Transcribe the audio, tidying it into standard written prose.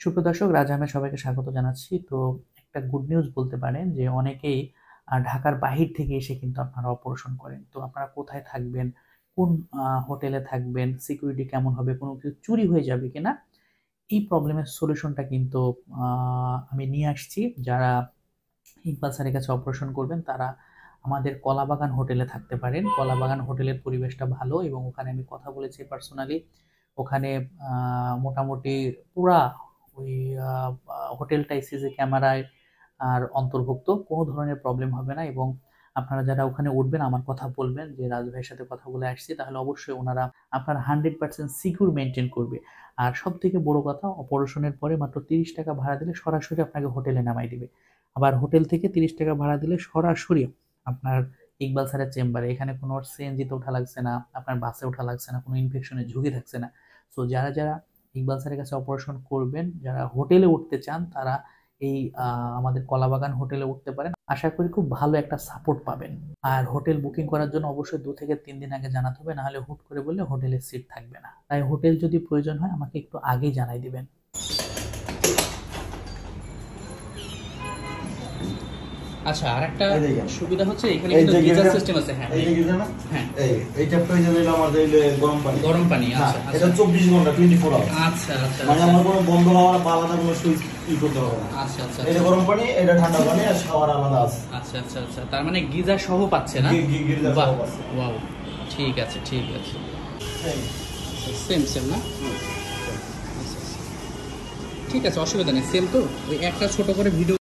সুপ্রিয় দর্শক, রাজ আহমেদ সবাইকে স্বাগত জানাচ্ছি। তো একটা গুড নিউজ বলতে পারেন যে অনেকেই ঢাকার বাহির থেকে এসে কিন্তু আপনারা অপারেশন করেন। তো আপনারা কোথায় থাকবেন, কোন হোটেলে থাকবেন, সিকিউরিটি কেমন হবে, কোনো কিছু চুরি হয়ে যাবে কিনা, এই প্রবলেমের সলিউশনটা কিন্তু আমি নিয়ে আসছি। যারা ইকবাল স্যারের কাছে অপারেশন করবেন তারা আমাদের কলাবাগান হোটেলে থাকতে পারেন। কলাবাগান হোটেলের পরিবেশটা ভালো এবং ওখানে আমি কথা বলেছি পার্সোনালি। ওখানে মোটামুটি পুরা ওই হোটেলটাই সিসি ক্যামেরায় আর অন্তর্ভুক্ত, কোনো ধরনের প্রবলেম হবে না। এবং আপনারা যারা ওখানে উঠবেন আমার কথা বলবেন যে রাজ ভাইয়ের সাথে কথা বলে আসছি, তাহলে অবশ্যই ওনারা আপনার 100% সিকিউর মেনটেন করবে। আর সব থেকে বড় কথা, অপারেশনের পরে মাত্র 30 টাকা ভাড়া দিলে সরাসরি আপনাকে হোটেলে নামাই দিবে। আবার হোটেল থেকে 30 টাকা ভাড়া দিলে সরাসরি আপনার ইকবাল স্যারের চেম্বারে। এখানে কোনো সিএনজিতে ওঠা লাগছে না, আপনার বাসে ওঠা লাগছে না, কোনো ইনফেকশনের ঝুঁকি থাকছে না। সো যারা যারা ইকবাল স্যারের কাছে অপারেশন করবেন, যারা হোটেলে উঠতে চান, তারা এই আমাদের কলাবাগান হোটেলে উঠতে পারেন। আশা করি খুব ভালো একটা সাপোর্ট পাবেন। আর হোটেল বুকিং করার জন্য অবশ্যই 2 থেকে 3 দিন আগে জানাতে হবে, নাহলে হুট করে বললে হোটেলের সিট থাকবে না। তাই হোটেল যদি প্রয়োজন হয় আমাকে একটু আগেই জানাই দিবেন। আচ্ছা, আরেকটা এই দেখেন, সুবিধা হচ্ছে এখানে এই কিন্তু যে গিজার গিজার সিস্টেম আছে। হ্যাঁ, এই যে গিজার না, হ্যাঁ, এইটা প্রয়োজন হইলো আমার হইলো গরম পানি। গরম পানি। হ্যাঁ, আচ্ছা এটা আচ্ছা 24 ঘন্টা 24 আওয়ার। আচ্ছা আচ্ছা মানে আমার কোনো বন্ধ হওয়ার বা আলাদা কোনো সুইচ করতে হবে না। আচ্ছা আচ্ছা এটা গরম পানি, এটা ঠান্ডা পানি, আর শাওয়ার আলাদা আছে। আচ্ছা আচ্ছা আচ্ছা, তার মানে গিজার সহ পাচ্ছে না? গিজার বাহ, সহ আছে। ওয়াও, ঠিক আছে ঠিক আছে। হ্যাঁ, সেম সেম না? আচ্ছা, আচ্ছা। ঠিক আছে, অসুবিধা নেই, সেম তো। ওই একটা ছোট করে ভিডিও